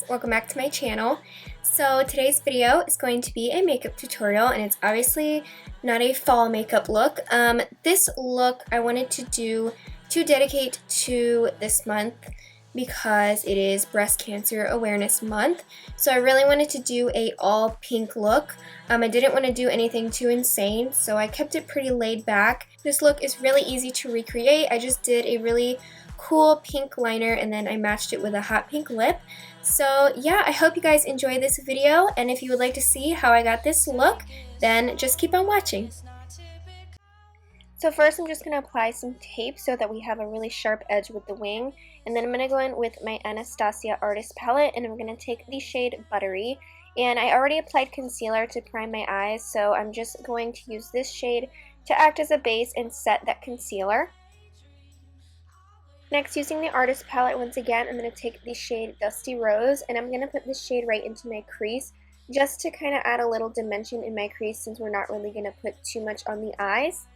welcome back to my channel. So today's video is going to be a makeup tutorial, and it's obviously not a fall makeup look. This look I wanted to dedicate to this month because it is Breast Cancer Awareness Month. So I really wanted to do a all pink look. I didn't want to do anything too insane, so I kept it pretty laid back. This look is really easy to recreate. I just did a really cool pink liner and then I matched it with a hot pink lip. So yeah, I hope you guys enjoy this video, and if you would like to see how I got this look, then just keep on watching. So first I'm just going to apply some tape so that we have a really sharp edge with the wing, and then I'm going to go in with my Anastasia Artist Palette and I'm going to take the shade Buttery. And I already applied concealer to prime my eyes, so I'm just going to use this shade to act as a base and set that concealer. Next, using the Artist Palette once again, I'm going to take the shade Dusty Rose and I'm going to put this shade right into my crease just to kind of add a little dimension in my crease since we're not really going to put too much on the eyes.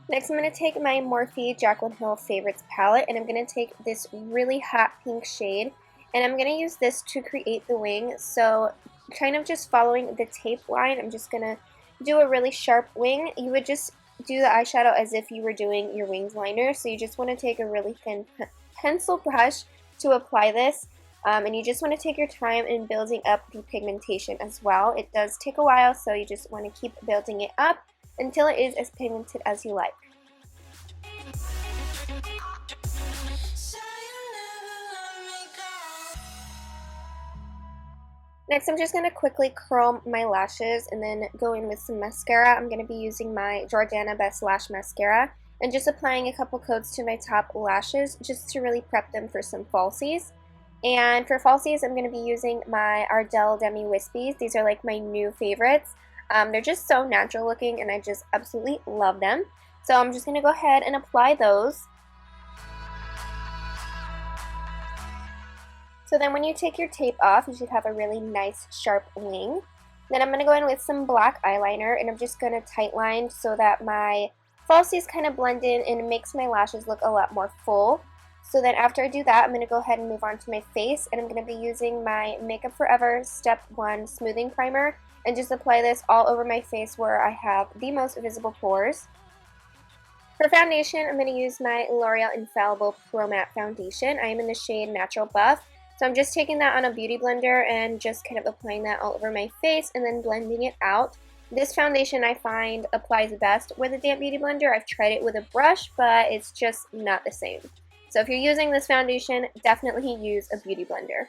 Next, I'm going to take my Morphe Jaclyn Hill Favorites palette and I'm going to take this really hot pink shade and I'm going to use this to create the wing. So kind of just following the tape line, I'm just going to do a really sharp wing. You would just do the eyeshadow as if you were doing your wings liner. So you just want to take a really thin pencil brush to apply this. And you just want to take your time in building up the pigmentation as well. It does take a while, so you just want to keep building it up until it is as pigmented as you like. Next, I'm just going to quickly curl my lashes and then go in with some mascara. I'm going to be using my Jordana Best Lash Mascara and just applying a couple coats to my top lashes just to really prep them for some falsies. And for falsies, I'm going to be using my Ardell Demi Whispies. These are like my new favorites. They're just so natural looking and I just absolutely love them. So I'm just going to go ahead and apply those. So then when you take your tape off, you should have a really nice sharp wing. Then I'm going to go in with some black eyeliner and I'm just going to tightline so that my falsies kind of blend in and it makes my lashes look a lot more full. So then after I do that, I'm going to go ahead and move on to my face and I'm going to be using my Makeup Forever Step 1 Smoothing Primer and just apply this all over my face where I have the most visible pores. For foundation, I'm going to use my L'Oreal Infallible Pro Matte Foundation. I am in the shade Natural Buff. So I'm just taking that on a beauty blender and just kind of applying that all over my face and then blending it out. This foundation I find applies best with a damp beauty blender. I've tried it with a brush, but it's just not the same. So if you're using this foundation, definitely use a beauty blender.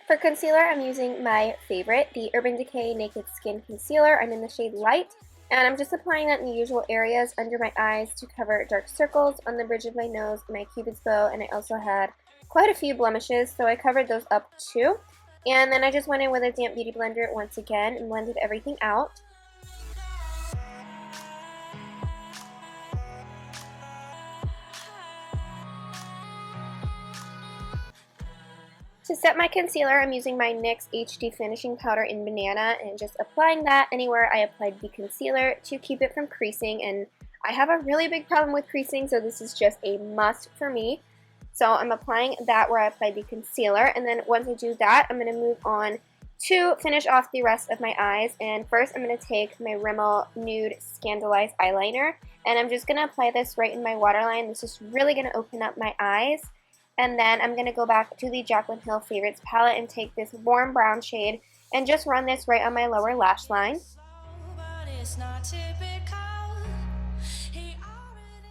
For concealer, I'm using my favorite, the Urban Decay Naked Skin Concealer. I'm in the shade Light, and I'm just applying that in the usual areas under my eyes to cover dark circles, on the bridge of my nose, my cupid's bow, and I also had quite a few blemishes, so I covered those up too. And then I just went in with a damp beauty blender once again and blended everything out. To set my concealer, I'm using my NYX HD Finishing Powder in Banana and just applying that anywhere I applied the concealer to keep it from creasing. And I have a really big problem with creasing, so this is just a must for me. So I'm applying that where I applied the concealer, and then once I do that, I'm going to move on to finish off the rest of my eyes. And first, I'm going to take my Rimmel Nude Scandalized Eyeliner, and I'm just going to apply this right in my waterline. This is really going to open up my eyes. And then I'm going to go back to the Jaclyn Hill Favorites palette and take this warm brown shade and just run this right on my lower lash line.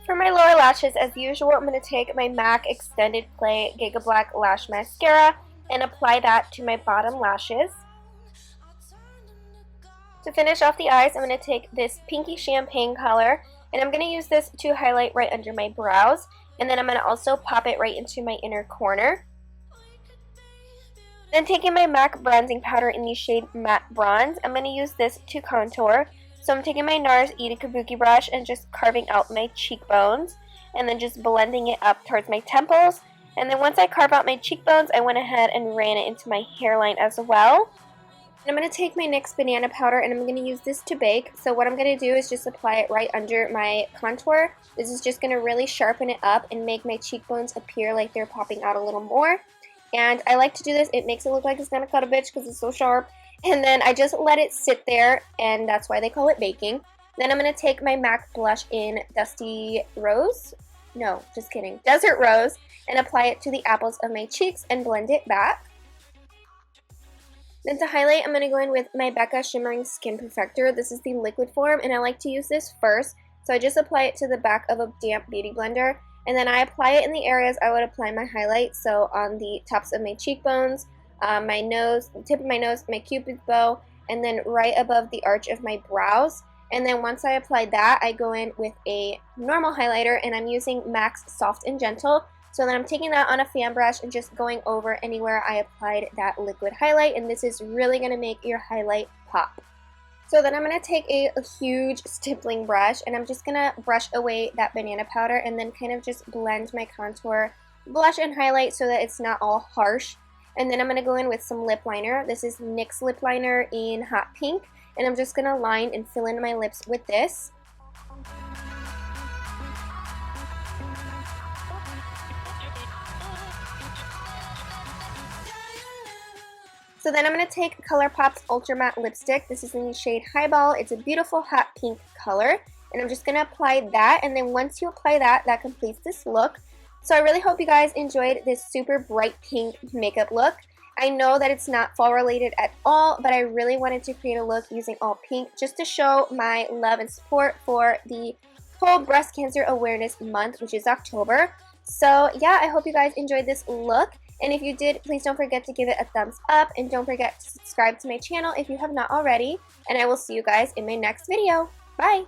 For my lower lashes, as usual, I'm going to take my MAC Extended Play Giga Black Lash Mascara and apply that to my bottom lashes. To finish off the eyes, I'm going to take this pinky champagne color and I'm going to use this to highlight right under my brows. And then I'm going to also pop it right into my inner corner. Then taking my MAC bronzing powder in the shade Matte Bronze, I'm going to use this to contour. So I'm taking my NARS Ita Kabuki brush and just carving out my cheekbones and then just blending it up towards my temples. And then once I carve out my cheekbones, I went ahead and ran it into my hairline as well. I'm going to take my NYX banana powder and I'm going to use this to bake. So what I'm going to do is just apply it right under my contour. This is just going to really sharpen it up and make my cheekbones appear like they're popping out a little more. And I like to do this. It makes it look like it's going to cut a bitch because it's so sharp. And then I just let it sit there, and that's why they call it baking. Then I'm going to take my MAC blush in Dusty Rose. No, just kidding. Desert Rose. And apply it to the apples of my cheeks and blend it back. Then to highlight, I'm going to go in with my Becca Shimmering Skin Perfector. This is the liquid form, and I like to use this first. So I just apply it to the back of a damp beauty blender, and then I apply it in the areas I would apply my highlight. So on the tops of my cheekbones, my nose, the tip of my nose, my cupid's bow, and then right above the arch of my brows. And then once I apply that, I go in with a normal highlighter, and I'm using MAC's Soft and Gentle. So then I'm taking that on a fan brush and just going over anywhere I applied that liquid highlight, and this is really going to make your highlight pop. So then I'm going to take a huge stippling brush, and I'm just going to brush away that banana powder and then kind of just blend my contour, blush, and highlight so that it's not all harsh. And then I'm going to go in with some lip liner. This is NYX lip liner in Hot Pink, and I'm just going to line and fill in my lips with this. So then I'm going to take ColourPop's Ultra Matte Lipstick. This is in the shade Highball. It's a beautiful hot pink color. And I'm just going to apply that. And then once you apply that, that completes this look. So I really hope you guys enjoyed this super bright pink makeup look. I know that it's not fall related at all, but I really wanted to create a look using all pink just to show my love and support for the whole Breast Cancer Awareness Month, which is October. So yeah, I hope you guys enjoyed this look. And if you did, please don't forget to give it a thumbs up, and don't forget to subscribe to my channel if you have not already, and I will see you guys in my next video. Bye!